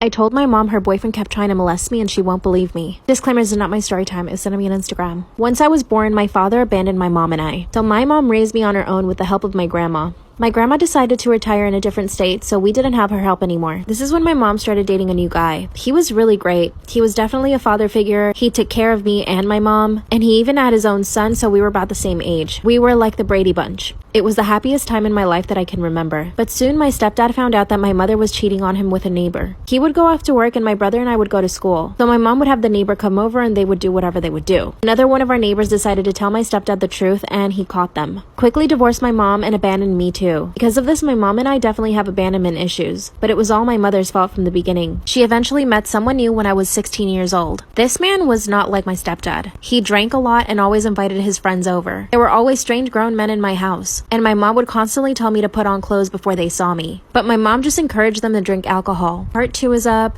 I told my mom her boyfriend kept trying to molest me and she won't believe me. Disclaimer, this is not my story time, it's sent me on Instagram. Once I was born, my father abandoned my mom and I. So my mom raised me on her own with the help of my grandma. My grandma decided to retire in a different state, so we didn't have her help anymore. This is when my mom started dating a new guy. He was really great. He was definitely a father figure. He took care of me and my mom, and he even had his own son, so we were about the same age. We were like the Brady Bunch. It was the happiest time in my life that I can remember. But soon my stepdad found out that my mother was cheating on him with a neighbor. He would go off to work and my brother and I would go to school. So my mom would have the neighbor come over and they would do whatever they would do. Another one of our neighbors decided to tell my stepdad the truth and he caught them. Quickly divorced my mom and abandoned me too. Because of this, my mom and I definitely have abandonment issues. But it was all my mother's fault from the beginning. She eventually met someone new when I was 16 years old. This man was not like my stepdad. He drank a lot and always invited his friends over. There were always strange grown men in my house. And my mom would constantly tell me to put on clothes before they saw me. But my mom just encouraged them to drink alcohol. Part 2 is up.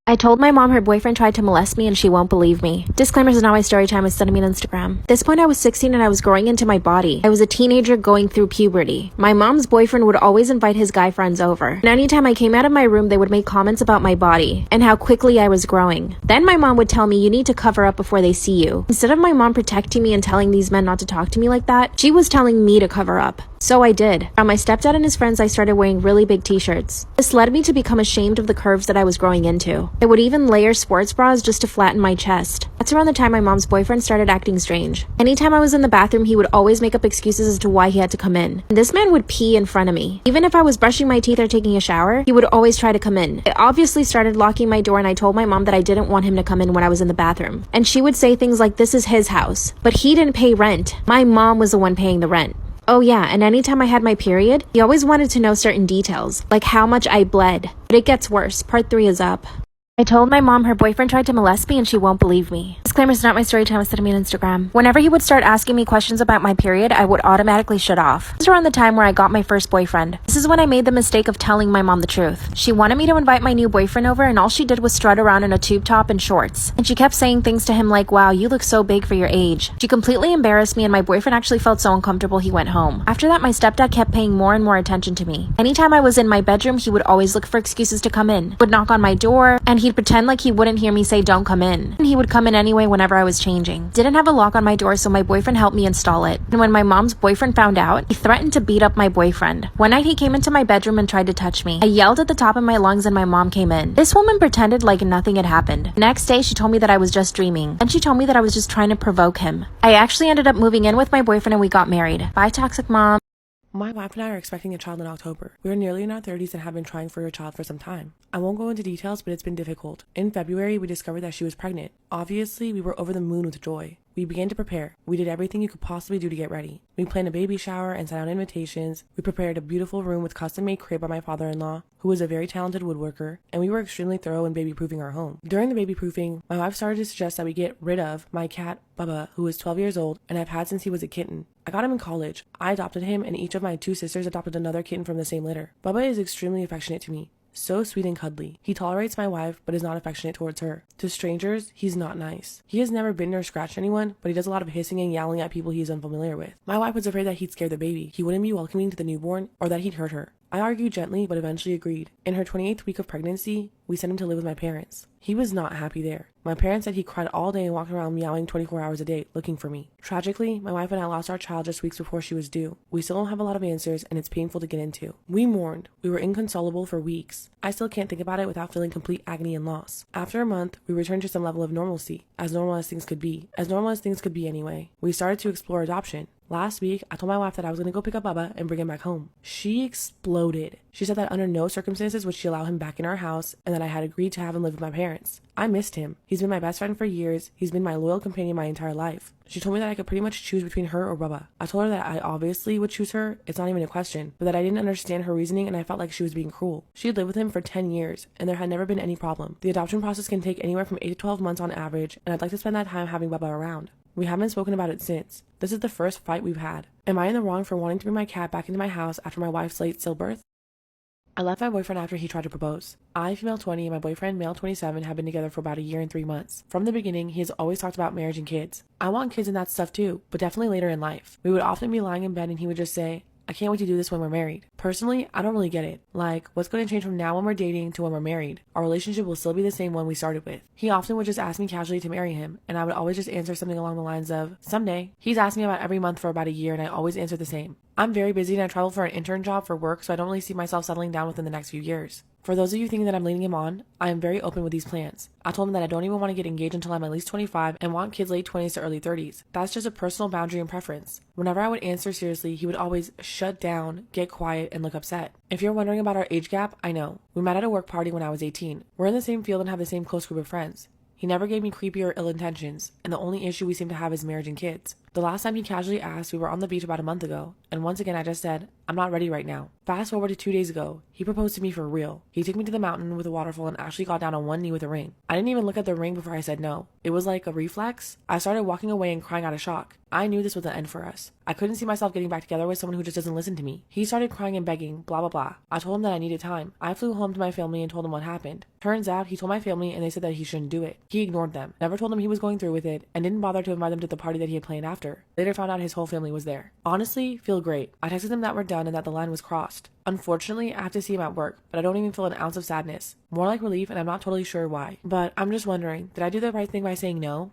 I told my mom her boyfriend tried to molest me and she won't believe me. Disclaimer, this is not my story time, it's sending me on Instagram. At this point I was 16 and I was growing into my body. I was a teenager going through puberty. My mom's boyfriend would always invite his guy friends over. And anytime I came out of my room, they would make comments about my body and how quickly I was growing. Then my mom would tell me, you need to cover up before they see you. Instead of my mom protecting me and telling these men not to talk to me like that, she was telling me to cover up. So I did. Around my stepdad and his friends, I started wearing really big t-shirts. This led me to become ashamed of the curves that I was growing into. I would even layer sports bras just to flatten my chest. That's around the time my mom's boyfriend started acting strange. Anytime I was in the bathroom, he would always make up excuses as to why he had to come in. And this man would pee in front of me. Even if I was brushing my teeth or taking a shower, he would always try to come in. I obviously started locking my door and I told my mom that I didn't want him to come in when I was in the bathroom. And she would say things like, this is his house. But he didn't pay rent. My mom was the one paying the rent. Oh yeah, and anytime I had my period, he always wanted to know certain details, like how much I bled. But it gets worse. Part 3 is up. I told my mom her boyfriend tried to molest me and she won't believe me. Disclaimer, it's not my story time, it's sending me on Instagram. Whenever he would start asking me questions about my period, I would automatically shut off. This was around the time where I got my first boyfriend. This is when I made the mistake of telling my mom the truth. She wanted me to invite my new boyfriend over and all she did was strut around in a tube top and shorts. And she kept saying things to him like, wow, you look so big for your age. She completely embarrassed me and my boyfriend actually felt so uncomfortable he went home. After that, my stepdad kept paying more and more attention to me. Anytime I was in my bedroom, he would always look for excuses to come in. He would knock on my door and he'd pretend like he wouldn't hear me say don't come in. And he would come in anyway whenever I was changing. Didn't have a lock on my door, so my boyfriend helped me install it. And when my mom's boyfriend found out, he threatened to beat up my boyfriend. One night he came into my bedroom and tried to touch me. I yelled at the top of my lungs and my mom came in. This woman pretended like nothing had happened. The next day she told me that I was just dreaming. Then she told me that I was just trying to provoke him. I actually ended up moving in with my boyfriend and we got married. Bye, toxic mom. My wife and I are expecting a child in October. We are nearly in our 30s and have been trying for a child for some time. I won't go into details, but it's been difficult. In February, we discovered that she was pregnant. Obviously, we were over the moon with joy. We began to prepare. We did everything you could possibly do to get ready. We planned a baby shower and sent out invitations. We prepared a beautiful room with custom-made crib by my father-in-law, who is a very talented woodworker, and we were extremely thorough in baby-proofing our home. During the baby-proofing, my wife started to suggest that we get rid of my cat, Bubba, who is 12 years old, and I've had since he was a kitten. I got him in college. I adopted him, and each of my 2 sisters adopted another kitten from the same litter. Bubba is extremely affectionate to me. So sweet and cuddly. He tolerates my wife, but is not affectionate towards her. To strangers, he's not nice. He has never bitten or scratched anyone, but he does a lot of hissing and yowling at people he is unfamiliar with. My wife was afraid that he'd scare the baby. He wouldn't be welcoming to the newborn, or that he'd hurt her. I argued gently, but eventually agreed. In her 28th week of pregnancy, we sent him to live with my parents. He was not happy there. My parents said he cried all day and walked around meowing 24 hours a day, looking for me. Tragically, my wife and I lost our child just weeks before she was due. We still don't have a lot of answers, and it's painful to get into. We mourned. We were inconsolable for weeks. I still can't think about it without feeling complete agony and loss. After a month, we returned to some level of normalcy, as normal as things could be. As normal as things could be anyway. We started to explore adoption. Last week, I told my wife that I was going to go pick up Bubba and bring him back home. She exploded. She said that under no circumstances would she allow him back in our house and that I had agreed to have him live with my parents. I missed him. He's been my best friend for years. He's been my loyal companion my entire life. She told me that I could pretty much choose between her or Bubba. I told her that I obviously would choose her, it's not even a question, but that I didn't understand her reasoning and I felt like she was being cruel. She had lived with him for 10 years and there had never been any problem. The adoption process can take anywhere from 8 to 12 months on average, and I'd like to spend that time having Bubba around. We haven't spoken about it since. This is the first fight we've had. Am I in the wrong for wanting to bring my cat back into my house after my wife's late stillbirth? I left my boyfriend after he tried to propose. I, female 20, and my boyfriend, male 27, have been together for about a year and 3 months. From the beginning, he has always talked about marriage and kids. I want kids and that stuff too, but definitely later in life. We would often be lying in bed and he would just say, I can't wait to do this when we're married. Personally, I don't really get it. Like, what's going to change from now when we're dating to when we're married? Our relationship will still be the same one we started with. He often would just ask me casually to marry him, and I would always just answer something along the lines of, someday. He's asked me about every month for about a year, and I always answer the same. I'm very busy and I travel for an intern job for work, so I don't really see myself settling down within the next few years. For those of you thinking that I'm leading him on, I am very open with these plans. I told him that I don't even want to get engaged until I'm at least 25 and want kids late 20s to early 30s. That's just a personal boundary and preference. Whenever I would answer seriously, he would always shut down, get quiet, and look upset. If you're wondering about our age gap, I know. We met at a work party when I was 18. We're in the same field and have the same close group of friends. He never gave me creepy or ill intentions, and the only issue we seem to have is marriage and kids. The last time he casually asked, we were on the beach about a month ago, and once again I just said, I'm not ready right now. Fast forward to 2 days ago, he proposed to me for real. He took me to the mountain with a waterfall and actually got down on one knee with a ring. I didn't even look at the ring before I said no. It was like a reflex. I started walking away and crying out of shock. I knew this was the end for us. I couldn't see myself getting back together with someone who just doesn't listen to me. He started crying and begging, blah blah blah. I told him that I needed time. I flew home to my family and told him what happened. Turns out he told my family and they said that he shouldn't do it. He ignored them, never told them he was going through with it, and didn't bother to invite them to the party that he had planned after. Later found out his whole family was there. Honestly, feel great. I texted him that we're done and that the line was crossed. Unfortunately, I have to see him at work, but I don't even feel an ounce of sadness. More like relief, and I'm not totally sure why. But I'm just wondering, did I do the right thing by saying no?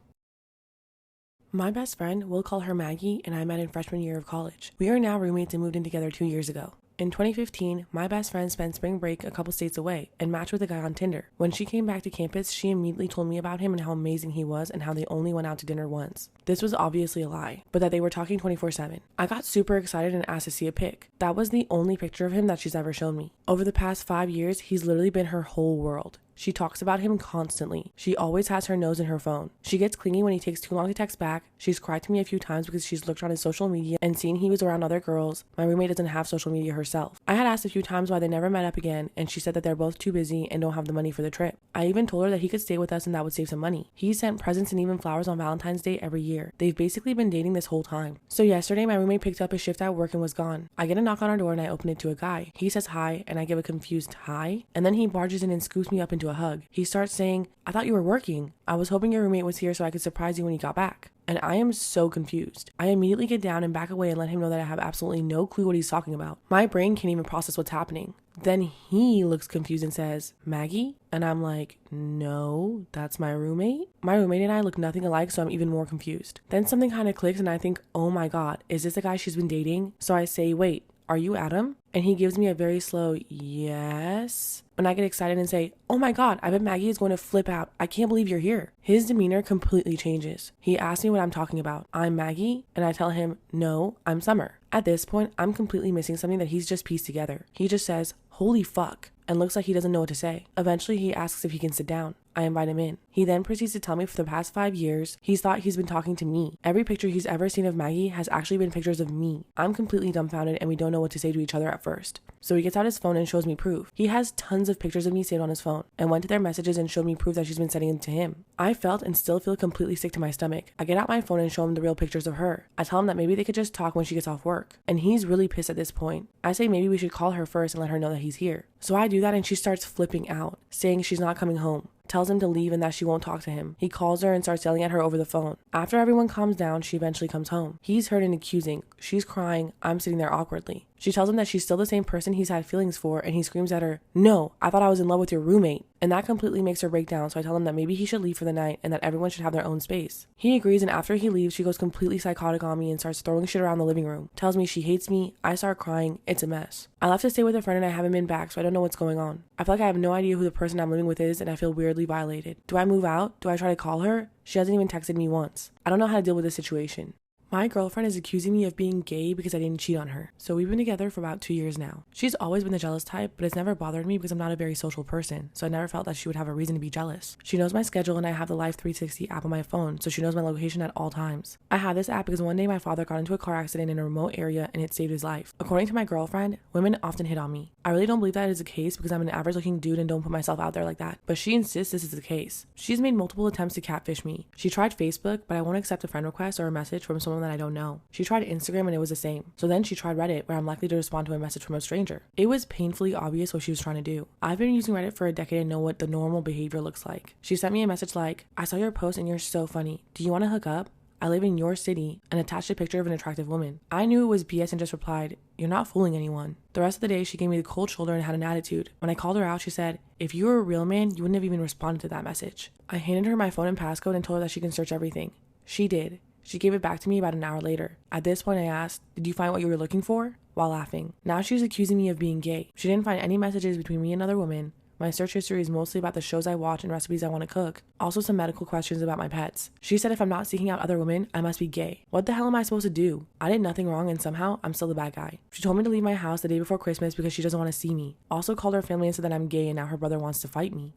My best friend, we'll call her Maggie, and I met in freshman year of college. We are now roommates and moved in together 2 years ago. In 2015, my best friend spent spring break a couple states away and matched with a guy on Tinder. When she came back to campus, she immediately told me about him and how amazing he was and how they only went out to dinner once. This was obviously a lie, but that they were talking 24/7. I got super excited and asked to see a pic. That was the only picture of him that she's ever shown me. Over the past 5 years, he's literally been her whole world. She talks about him constantly. She always has her nose in her phone. She gets clingy when he takes too long to text back. She's cried to me a few times because she's looked on his social media and seen he was around other girls. My roommate doesn't have social media herself. I had asked a few times why they never met up again, and she said that they're both too busy and don't have the money for the trip. I even told her that he could stay with us and that would save some money. He sent presents and even flowers on Valentine's Day every year. They've basically been dating this whole time. So yesterday, my roommate picked up a shift at work and was gone. I get a knock on our door and I open it to a guy. He says hi, and I give a confused hi, and then he barges in and scoops me up into a hug. He starts saying, I thought you were working. I was hoping your roommate was here so I could surprise you when he got back. And I am so confused. I immediately get down and back away and let him know that I have absolutely no clue what he's talking about. My brain can't even process what's happening. Then he looks confused and says, Maggie? And I'm like, no, that's my roommate. My roommate and I look nothing alike, so I'm even more confused. Then something kind of clicks and I think, oh my God, is this the guy she's been dating? So I say, wait, are you Adam? And he gives me a very slow yes. And I get excited and say, oh my God, I bet Maggie is going to flip out. I can't believe you're here. His demeanor completely changes. He asks me what I'm talking about. I'm Maggie, and I tell him, no, I'm Summer. At this point, I'm completely missing something that he's just pieced together. He just says, holy fuck, and looks like he doesn't know what to say. Eventually, he asks if he can sit down. I invite him in. He then proceeds to tell me for the past 5 years, he's thought he's been talking to me. Every picture he's ever seen of Maggie has actually been pictures of me. I'm completely dumbfounded and we don't know what to say to each other at first. So he gets out his phone and shows me proof. He has tons of pictures of me saved on his phone and went to their messages and showed me proof that she's been sending them to him. I felt and still feel completely sick to my stomach. I get out my phone and show him the real pictures of her. I tell him that maybe they could just talk when she gets off work. And he's really pissed at this point. I say maybe we should call her first and let her know that he's here. So I do that and she starts flipping out, saying she's not coming home. Tells him to leave and that she won't talk to him. He calls her and starts yelling at her over the phone. After everyone calms down, she eventually comes home. He's hurt and accusing. She's crying. I'm sitting there awkwardly. She tells him that she's still the same person he's had feelings for, and he screams at her, no, I thought I was in love with your roommate. And that completely makes her break down, so I tell him that maybe he should leave for the night and that everyone should have their own space. He agrees, and after he leaves, she goes completely psychotic on me and starts throwing shit around the living room. Tells me she hates me. I start crying. It's a mess. I left to stay with a friend and I haven't been back, so I don't know what's going on. I feel like I have no idea who the person I'm living with is, and I feel weirdly violated. Do I move out? Do I try to call her? She hasn't even texted me once. I don't know how to deal with this situation. My girlfriend is accusing me of being gay because I didn't cheat on her. So we've been together for about 2 years now. She's always been the jealous type, but it's never bothered me because I'm not a very social person, so I never felt that she would have a reason to be jealous. She knows my schedule and I have the Life 360 app on my phone, so she knows my location at all times. I have this app because one day my father got into a car accident in a remote area and it saved his life. According to my girlfriend, women often hit on me. I really don't believe that is the case because I'm an average looking dude and don't put myself out there like that, but she insists this is the case. She's made multiple attempts to catfish me. She tried Facebook, but I won't accept a friend request or a message from someone that I don't know. She tried Instagram and it was the same. So then she tried Reddit, where I'm likely to respond to a message from a stranger. It was painfully obvious what she was trying to do. I've been using Reddit for a decade and know what the normal behavior looks like. She sent me a message like, I saw your post and you're so funny. Do you want to hook up? I live in your city, and attached a picture of an attractive woman. I knew it was BS and just replied, "You're not fooling anyone." The rest of the day, she gave me the cold shoulder and had an attitude. When I called her out, she said, "If you were a real man, you wouldn't have even responded to that message." I handed her my phone and passcode and told her that she can search everything. She did. She gave it back to me about an hour later. At this point, I asked, "Did you find what you were looking for?" while laughing. Now she's accusing me of being gay. She didn't find any messages between me and another women. My search history is mostly about the shows I watch and recipes I want to cook. Also some medical questions about my pets. She said if I'm not seeking out other women, I must be gay. What the hell am I supposed to do? I did nothing wrong and somehow I'm still the bad guy. She told me to leave my house the day before Christmas because she doesn't want to see me. Also called her family and said that I'm gay and now her brother wants to fight me.